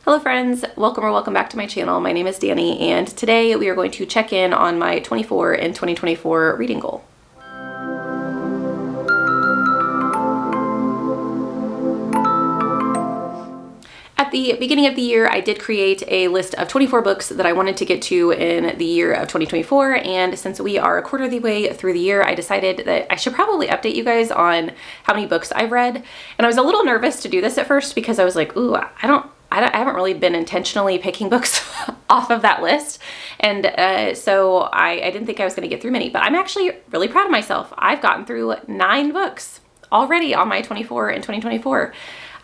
Hello friends, welcome back to my channel. My name is Danny and today we are going to check in on my 24 and 2024 reading goal. At the beginning of the year, I did create a list of 24 books that I wanted to get to in the year of 2024, and since we are a quarter of the way through the year, I decided that I should probably update you guys on how many books I've read. And I was a little nervous to do this at first because I was like, ooh, I haven't really been intentionally picking books off of that list. And so I didn't think I was going to get through many, but I'm actually really proud of myself. I've gotten through 9 books already on my 24 and 2024.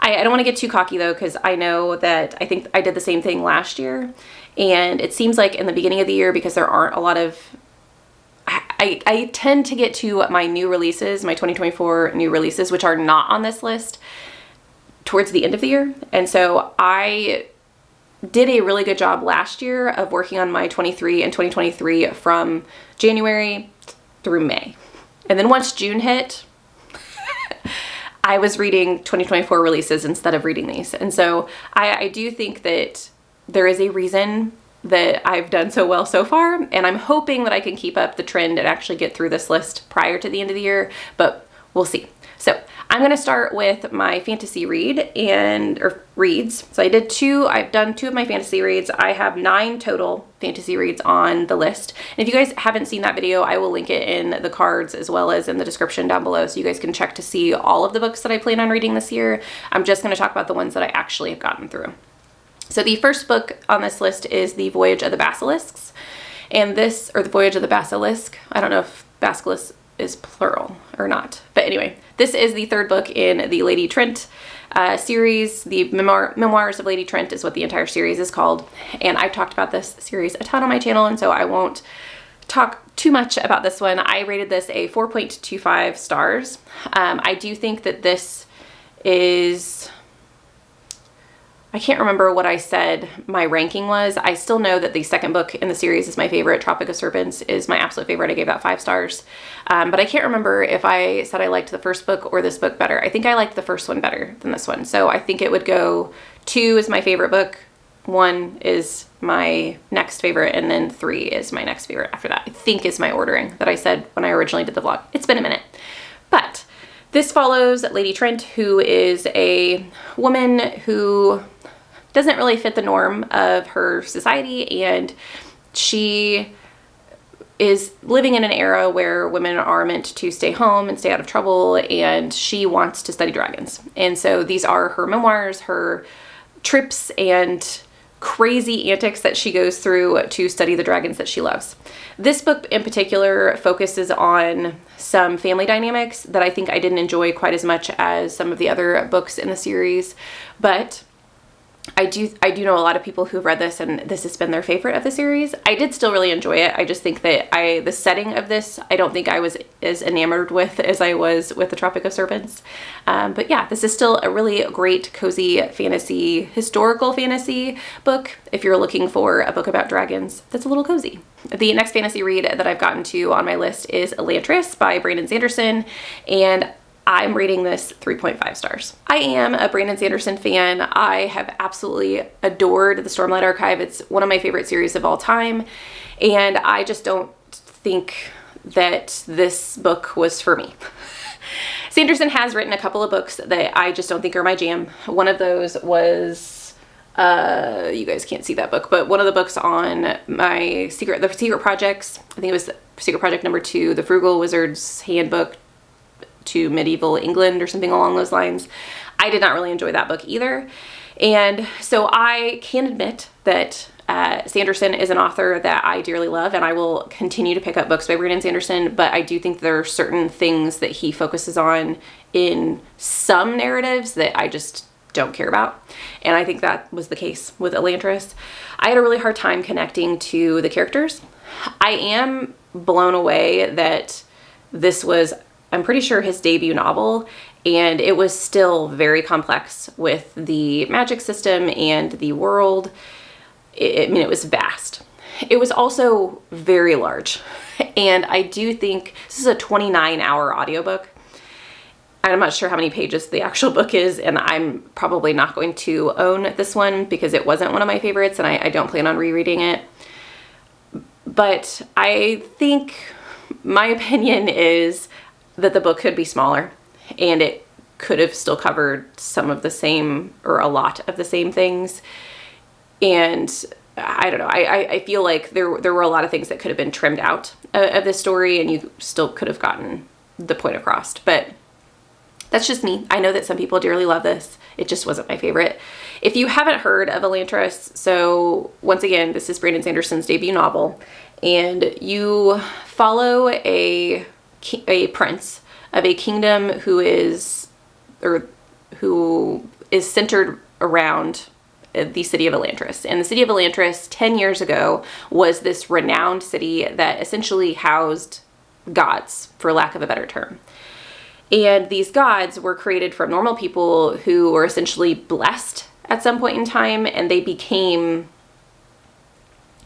I don't want to get too cocky though, because I know that I think I did the same thing last year. And it seems like in the beginning of the year, because there aren't a lot of, I tend to get to my new releases, my 2024 new releases, which are not on this list, towards the end of the year. And so I did a really good job last year of working on my 23 and 2023 from January through May. And then once June hit, I was reading 2024 releases instead of reading these. And so I do think that there is a reason that I've done so well so far, and I'm hoping that I can keep up the trend and actually get through this list prior to the end of the year, but we'll see. So I'm going to start with my fantasy reads. So I've done 2 of my fantasy reads. I have 9 total fantasy reads on the list. And if you guys haven't seen that video, I will link it in the cards as well as in the description down below, so you guys can check to see all of the books that I plan on reading this year. I'm just going to talk about the ones that I actually have gotten through. So the first book on this list is The Voyage of the Basilisks. And the Voyage of the Basilisk. I don't know if Basilisk is plural or not. But anyway, this is the 3rd book in the Lady Trent series. The Memoirs of Lady Trent is what the entire series is called. And I've talked about this series a ton on my channel, and so I won't talk too much about this one. I rated this a 4.25 stars. I do think that this is, I can't remember what I said my ranking was. I still know that the 2nd book in the series is my favorite. Tropic of Serpents is my absolute favorite. I gave that 5 stars. But I can't remember if I said I liked the first book or this book better. I think I liked the first one better than this one. So I think it would go 2 is my favorite book, 1 is my next favorite, and then 3 is my next favorite after that. I think is my ordering that I said when I originally did the vlog. It's been a minute. But this follows Lady Trent, who is a woman who doesn't really fit the norm of her society, and she is living in an era where women are meant to stay home and stay out of trouble, and she wants to study dragons. And so these are her memoirs, her trips and crazy antics that she goes through to study the dragons that she loves. This book in particular focuses on some family dynamics that I think I didn't enjoy quite as much as some of the other books in the series, but I do know a lot of people who've read this and this has been their favorite of the series. I did still really enjoy it. I just think that the setting of this, I don't think I was as enamored with as I was with the Tropic of Serpents. But yeah, this is still a really great, cozy fantasy, historical fantasy book if you're looking for a book about dragons that's a little cozy. The next fantasy read that I've gotten to on my list is Elantris by Sanderson, and I'm rating this 3.5 stars. I am a Brennan Sanderson fan. I have absolutely adored the Stormlight Archive. It's one of my favorite series of all time, and I just don't think that this book was for me. Sanderson has written a couple of books that I just don't think are my jam. One of those was, you guys can't see that book, but one of the books on the Secret Projects, I think it was Secret Project number 2, The Frugal Wizard's Handbook to Medieval England or something along those lines. I did not really enjoy that book either. And so I can admit that Sanderson is an author that I dearly love, and I will continue to pick up books by Brennan Sanderson, but I do think there are certain things that he focuses on in some narratives that I just don't care about. And I think that was the case with Elantris. I had a really hard time connecting to the characters. I am blown away that this was, I'm pretty sure, his debut novel, and it was still very complex with the magic system and the world. I mean, it was vast. It was also very large, and I do think this is a 29-hour audiobook. I'm not sure how many pages the actual book is, and I'm probably not going to own this one because it wasn't one of my favorites, and I don't plan on rereading it. But I think my opinion is that the book could be smaller, and it could have still covered some of the same, or a lot of the same things. And I don't know, I feel like there were a lot of things that could have been trimmed out of this story, and you still could have gotten the point across. But that's just me. I know that some people dearly love this. It just wasn't my favorite. If you haven't heard of Elantris, so once again, this is Brandon Sanderson's debut novel, and you follow a prince of a kingdom who is centered around the city of Elantris. And the city of Elantris 10 years ago was this renowned city that essentially housed gods, for lack of a better term. And these gods were created from normal people who were essentially blessed at some point in time, and they became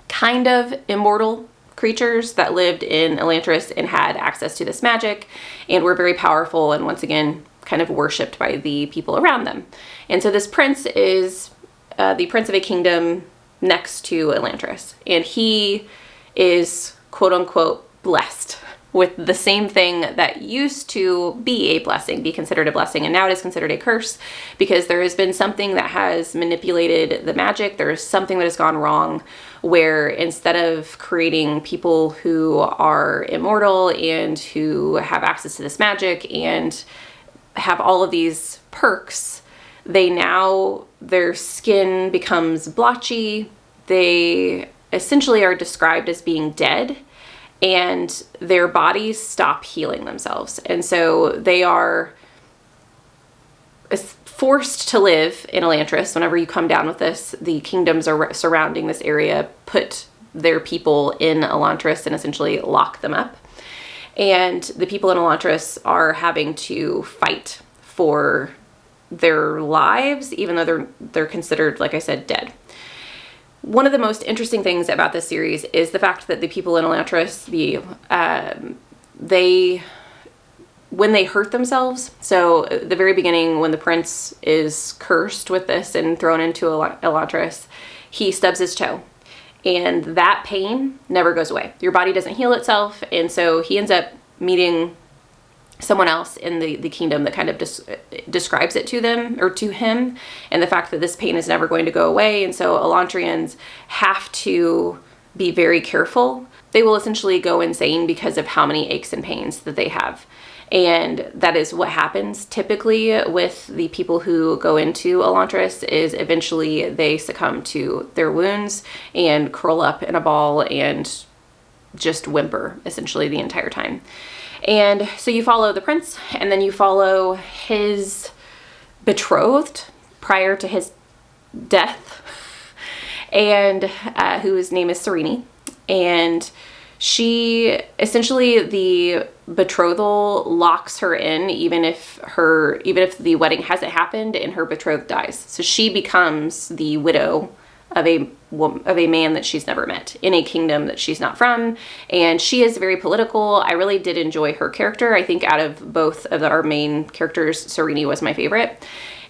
kind of immortal creatures that lived in Elantris and had access to this magic and were very powerful, and once again kind of worshipped by the people around them. And so this prince is the prince of a kingdom next to Elantris, and he is quote unquote blessed with the same thing that used to be be considered a blessing, and now it is considered a curse because there has been something that has manipulated the magic. There is something that has gone wrong, where instead of creating people who are immortal and who have access to this magic and have all of these perks, their skin becomes blotchy. They essentially are described as being dead, and their bodies stop healing themselves. And so they are forced to live in Elantris. Whenever you come down with this, the kingdoms surrounding this area put their people in Elantris and essentially lock them up. And the people in Elantris are having to fight for their lives, even though they're considered, like I said, dead. One of the most interesting things about this series is the fact that the people in Elantris, when they hurt themselves, so at the very beginning when the prince is cursed with this and thrown into Elantris, he stubs his toe. And that pain never goes away. Your body doesn't heal itself, and so he ends up meeting someone else in the kingdom that kind of describes it to them, or to him, and the fact that this pain is never going to go away. And so Elantrians have to be very careful. They will essentially go insane because of how many aches and pains that they have. And that is what happens typically with the people who go into Elantris, is eventually they succumb to their wounds and curl up in a ball and just whimper essentially the entire time. And so you follow the prince, and then you follow his betrothed prior to his death, and whose name is Serene. And she essentially, the betrothal locks her in, even if the wedding hasn't happened and her betrothed dies. So she becomes the widow of a man that she's never met in a kingdom that she's not from. And she is very political. I really did enjoy her character. I think out of both of our main characters, Serene was my favorite.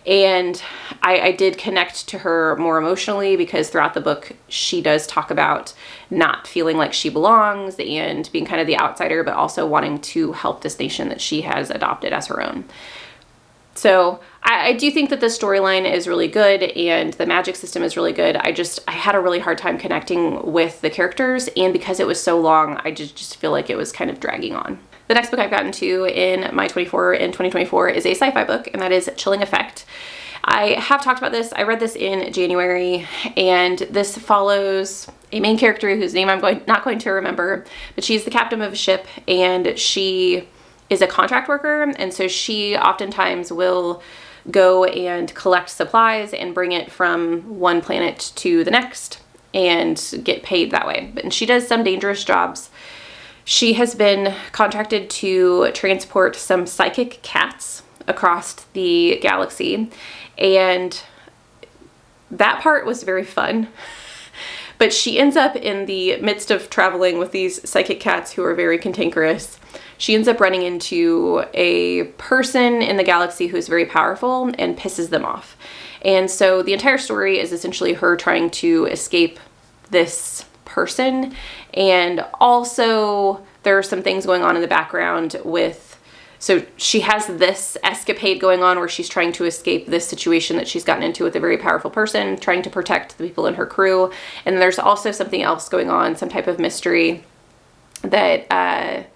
And I did connect to her more emotionally because throughout the book, she does talk about not feeling like she belongs and being kind of the outsider, but also wanting to help this nation that she has adopted as her own. So I do think that the storyline is really good and the magic system is really good. I had a really hard time connecting with the characters, and because it was so long, I just feel like it was kind of dragging on. The next book I've gotten to in my 2024 is a sci-fi book, and that is Chilling Effect. I have talked about this. I read this in January, and this follows a main character whose name I'm not going to remember, but she's the captain of a ship, and she is a contract worker, and so she oftentimes will go and collect supplies and bring it from one planet to the next and get paid that way. And she does some dangerous jobs. She has been contracted to transport some psychic cats across the galaxy, and that part was very fun. But she ends up in the midst of traveling with these psychic cats who are very cantankerous. she ends up running into a person in the galaxy who is very powerful and pisses them off. And so the entire story is essentially her trying to escape this person. And also there are some things going on in the background so she has this escapade going on where she's trying to escape this situation that she's gotten into with a very powerful person, trying to protect the people in her crew. And there's also something else going on, some type of mystery that I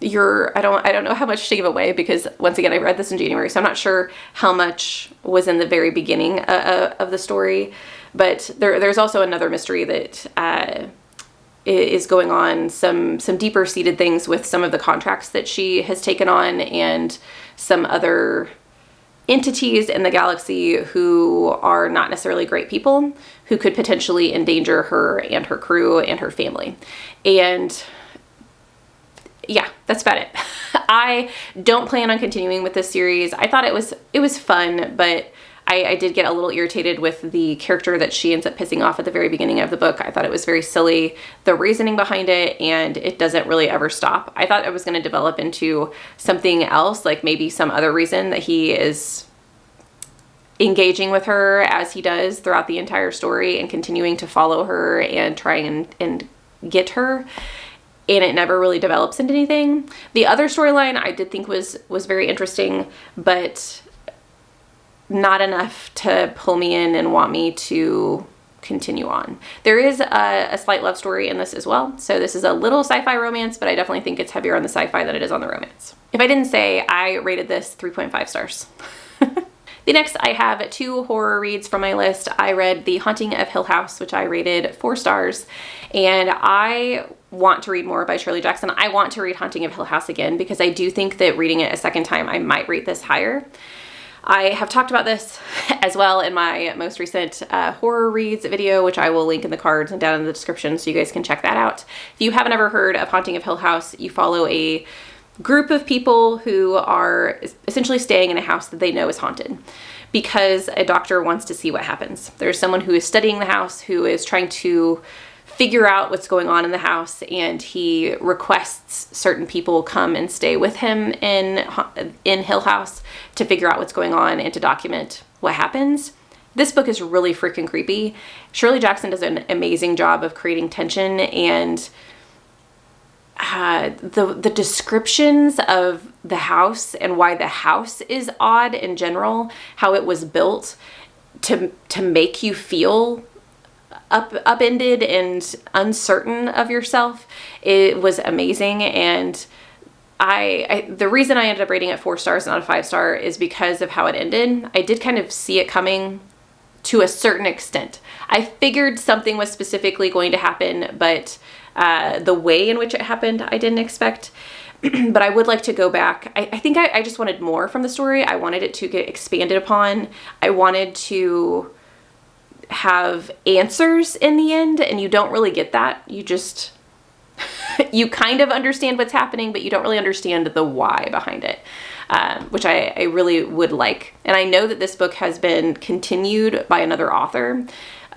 don't know how much to give away, because once again, I read this in January, so I'm not sure how much was in the very beginning of the story. But there's also another mystery that is going on, some deeper seated things with some of the contracts that she has taken on, and some other entities in the galaxy who are not necessarily great people, who could potentially endanger her and her crew and her family. And yeah, that's about it. I don't plan on continuing with this series. I thought it was fun, but I did get a little irritated with the character that she ends up pissing off at the very beginning of the book. I thought it was very silly, the reasoning behind it, and it doesn't really ever stop. I thought it was going to develop into something else, like maybe some other reason that he is engaging with her as he does throughout the entire story and continuing to follow her and try and get her. And it never really develops into anything. The other storyline I did think was very interesting, but not enough to pull me in and want me to continue on. There is a slight love story in this as well. So this is a little sci-fi romance, but I definitely think it's heavier on the sci-fi than it is on the romance. If I didn't say, I rated this 3.5 stars. The next, I have 2 horror reads from my list. I read The Haunting of Hill House, which I rated 4 stars. And I want to read more by Shirley Jackson. I want to read Haunting of Hill House again, because I do think that reading it a second time, I might rate this higher. I have talked about this as well in my most recent horror reads video, which I will link in the cards and down in the description so you guys can check that out. If you haven't ever heard of Haunting of Hill House, you follow a group of people who are essentially staying in a house that they know is haunted because a doctor wants to see what happens. There's someone who is studying the house who is trying to figure out what's going on in the house, and he requests certain people come and stay with him in Hill House to figure out what's going on and to document what happens. This book is really freaking creepy. Shirley Jackson does an amazing job of creating tension, and the descriptions of the house and why the house is odd in general, how it was built to make you feel upended and uncertain of yourself, it was amazing. And the reason I ended up rating it 4 stars, not a 5-star, is because of how it ended. I did kind of see it coming to a certain extent. I figured something was specifically going to happen, but the way in which it happened, I didn't expect. But I would like to go back. I think I just wanted more from the story. I wanted it to get expanded upon. I wanted to have answers in the end, and you don't really get that. You just, you kind of understand what's happening, but you don't really understand the why behind it, which I really would like. And I know that this book has been continued by another author,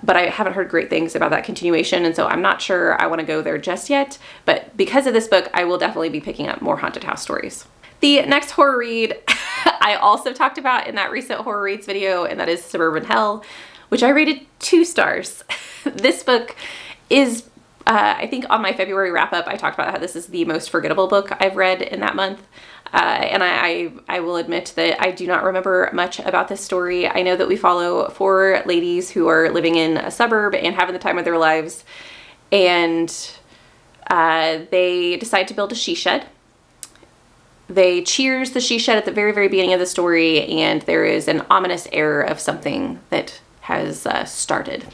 but I haven't heard great things about that continuation, and so I'm not sure I want to go there just yet. But because of this book, I will definitely be picking up more haunted house stories. The next horror read I also talked about in that recent horror reads video, and that is Suburban Hell, which I rated 2 stars. This book is, I think on my February wrap up, I talked about how this is the most forgettable book I've read in that month. And I will admit that I do not remember much about this story. I know that we follow 4 ladies who are living in a suburb and having the time of their lives. And they decide to build a she shed. They cheers the she shed at the very, very beginning of the story, and there is an ominous air of something that has started.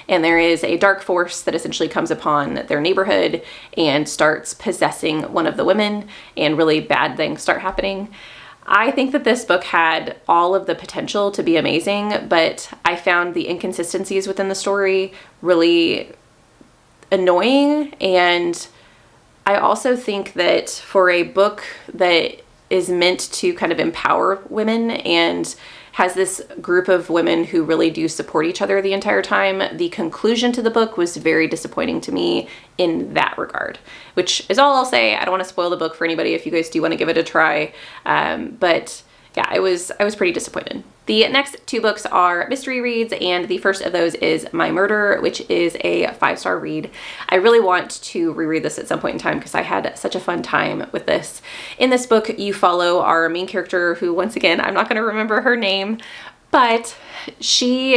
And there is a dark force that essentially comes upon their neighborhood and starts possessing one of the women, and really bad things start happening. I think that this book had all of the potential to be amazing, but I found the inconsistencies within the story really annoying. And I also think that for a book that is meant to kind of empower women and has this group of women who really do support each other the entire time. The conclusion to the book was very disappointing to me in that regard, which is all I'll say. I don't want to spoil the book for anybody if you guys do want to give it a try. But yeah, I was pretty disappointed. The next 2 books are mystery reads, and the first of those is My Murder, which is a 5-star read. I really want to reread this at some point in time because I had such a fun time with this. In this book, you follow our main character, who, once again, I'm not going to remember her name, but she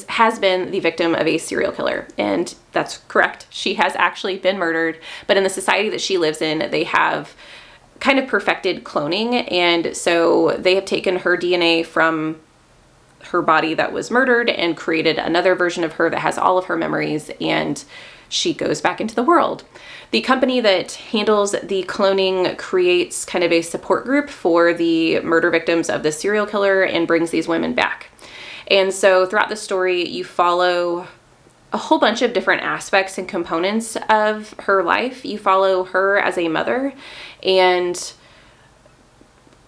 has been the victim of a serial killer, and that's correct. She has actually been murdered, but in the society that she lives in, they have kind of perfected cloning, and so they have taken her DNA from her body that was murdered and created another version of her that has all of her memories, and she goes back into the world. The company that handles the cloning creates kind of a support group for the murder victims of the serial killer and brings these women back. And so throughout the story, you follow a whole bunch of different aspects and components of her life. You follow her as a mother and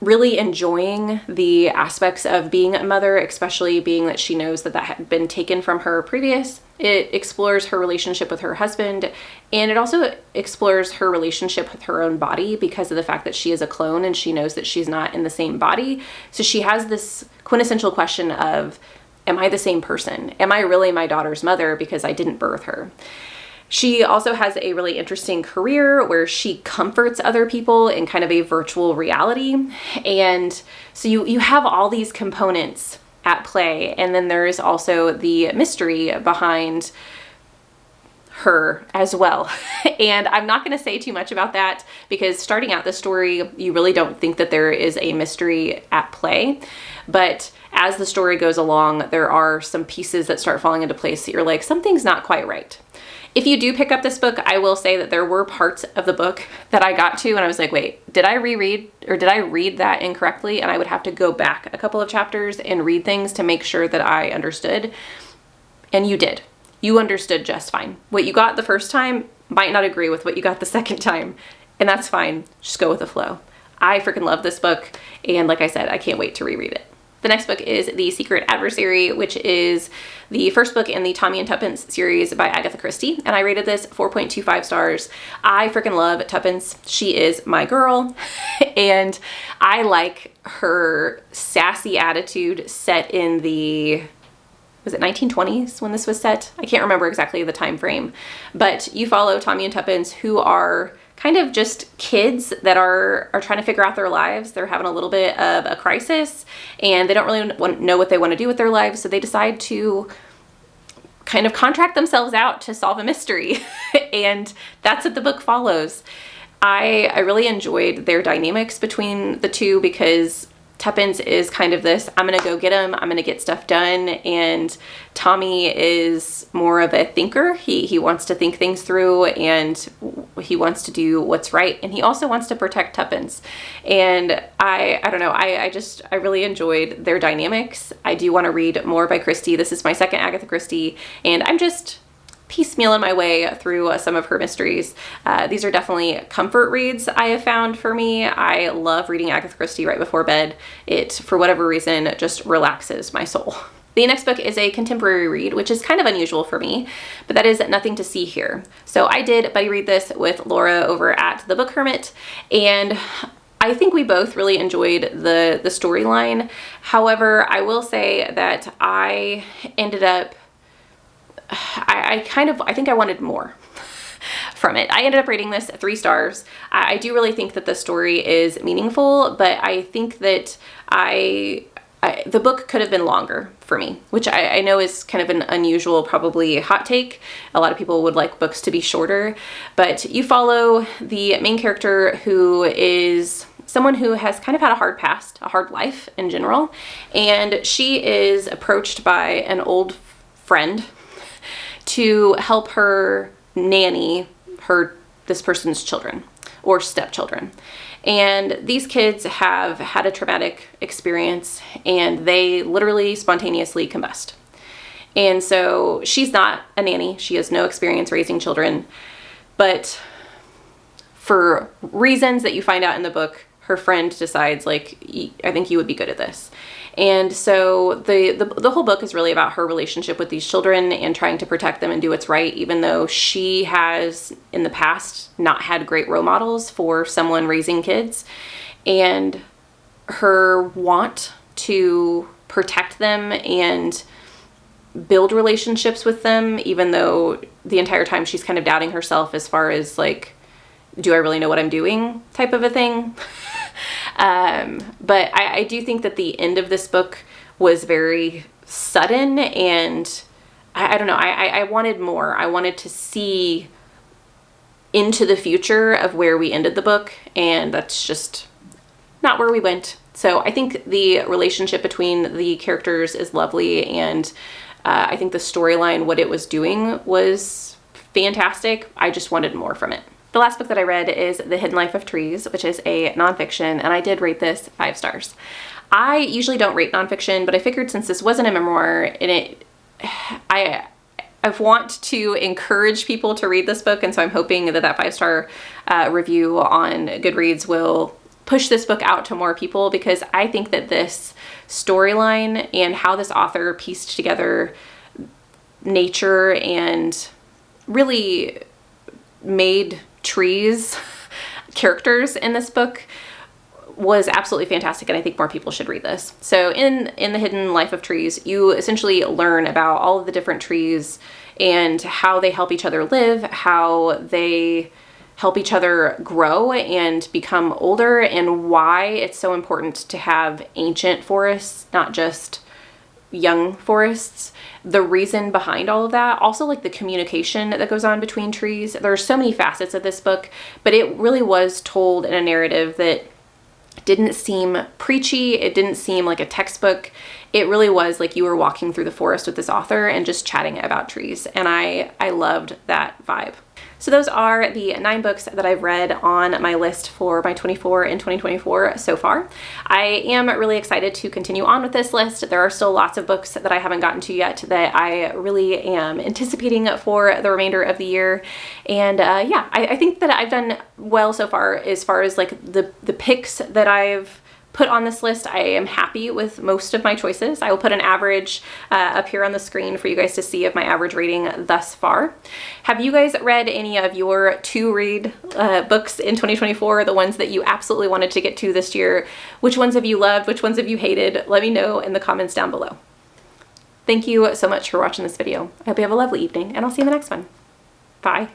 really enjoying the aspects of being a mother, especially being that she knows that had been taken from her previous. It explores her relationship with her husband, and it also explores her relationship with her own body because of the fact that she is a clone and she knows that she's not in the same body. So she has this quintessential question of, am I the same person? Am I really my daughter's mother because I didn't birth her? She also has a really interesting career where she comforts other people in kind of a virtual reality. And so you have all these components at play. And then there is also the mystery behind her as well. And I'm not going to say too much about that because starting out the story, you really don't think that there is a mystery at play. But as the story goes along, there are some pieces that start falling into place that you're like, something's not quite right. If you do pick up this book, I will say that there were parts of the book that I got to and I was like, wait, did I reread or did I read that incorrectly? And I would have to go back a couple of chapters and read things to make sure that I understood. And you did. You understood just fine. What you got the first time might not agree with what you got the second time, and that's fine. Just go with the flow. I freaking love this book, and like I said, I can't wait to reread it. The next book is The Secret Adversary, which is the first book in the Tommy and Tuppence series by Agatha Christie, and I rated this 4.25 stars. I freaking love Tuppence. She is my girl, and I like her sassy attitude set in the, was it 1920s when this was set? I can't remember exactly the time frame, but you follow Tommy and Tuppence, who are kind of just kids that are trying to figure out their lives. They're having a little bit of a crisis and they don't really know what they want to do with their lives. So they decide to kind of contract themselves out to solve a mystery. And that's what the book follows. I really enjoyed their dynamics between the two because Tuppence is kind of this, I'm going to go get him, I'm going to get stuff done. And Tommy is more of a thinker. He wants to think things through and he wants to do what's right. And he also wants to protect Tuppence. And I don't know, I really enjoyed their dynamics. I do want to read more by Christie. This is my second Agatha Christie, and I'm just piecemealing my way through some of her mysteries. These are definitely comfort reads I have found for me. I love reading Agatha Christie right before bed. It, for whatever reason, just relaxes my soul. The next book is a contemporary read, which is kind of unusual for me, but that is Nothing to See Here. So I did buddy read this with Laura over at The Book Hermit, and I think we both really enjoyed the storyline. However, I will say that I ended up I think I wanted more from it. I ended up rating this 3 stars. I do really think that the story is meaningful, but I think that the book could have been longer for me, which I know is kind of an unusual, probably hot take. A lot of people would like books to be shorter, but you follow the main character who is someone who has kind of had a hard past, a hard life in general, and she is approached by an old friend to help her nanny this person's children or stepchildren. And these kids have had a traumatic experience and they literally spontaneously combust. And so she's not a nanny. She has no experience raising children, but for reasons that you find out in the book, her friend decides like, I think you would be good at this. And so the whole book is really about her relationship with these children and trying to protect them and do what's right, even though she has in the past not had great role models for someone raising kids, and her want to protect them and build relationships with them, even though the entire time she's kind of doubting herself as far as like, do I really know what I'm doing type of a thing. But I do think that the end of this book was very sudden, and I don't know, I wanted more. I wanted to see into the future of where we ended the book, and that's just not where we went. So I think the relationship between the characters is lovely, and I think the storyline, what it was doing, was fantastic. I just wanted more from it. The last book that I read is The Hidden Life of Trees, which is a nonfiction, and I did rate this 5 stars. I usually don't rate nonfiction, but I figured since this wasn't a memoir, and I want to encourage people to read this book, and so I'm hoping that that 5-star review on Goodreads will push this book out to more people, because I think that this storyline and how this author pieced together nature and really made trees characters in this book was absolutely fantastic, and I think more people should read this. So in The Hidden Life of Trees, you essentially learn about all of the different trees and how they help each other live, how they help each other grow and become older, and why it's so important to have ancient forests, not just young forests, the reason behind all of that, also like the communication that goes on between trees. There are so many facets of this book, but it really was told in a narrative that didn't seem preachy. It didn't seem like a textbook. It really was like you were walking through the forest with this author and just chatting about trees, and I loved that vibe. So those are the 9 books that I've read on my list for my 24 in 2024 so far. I am really excited to continue on with this list. There are still lots of books that I haven't gotten to yet that I really am anticipating for the remainder of the year. And yeah, I think that I've done well so far as like the picks that I've put on this list. I am happy with most of my choices. I will put an average up here on the screen for you guys to see of my average rating thus far. Have you guys read any of your to-read books in 2024, the ones that you absolutely wanted to get to this year? Which ones have you loved? Which ones have you hated? Let me know in the comments down below. Thank you so much for watching this video. I hope you have a lovely evening, and I'll see you in the next one. Bye.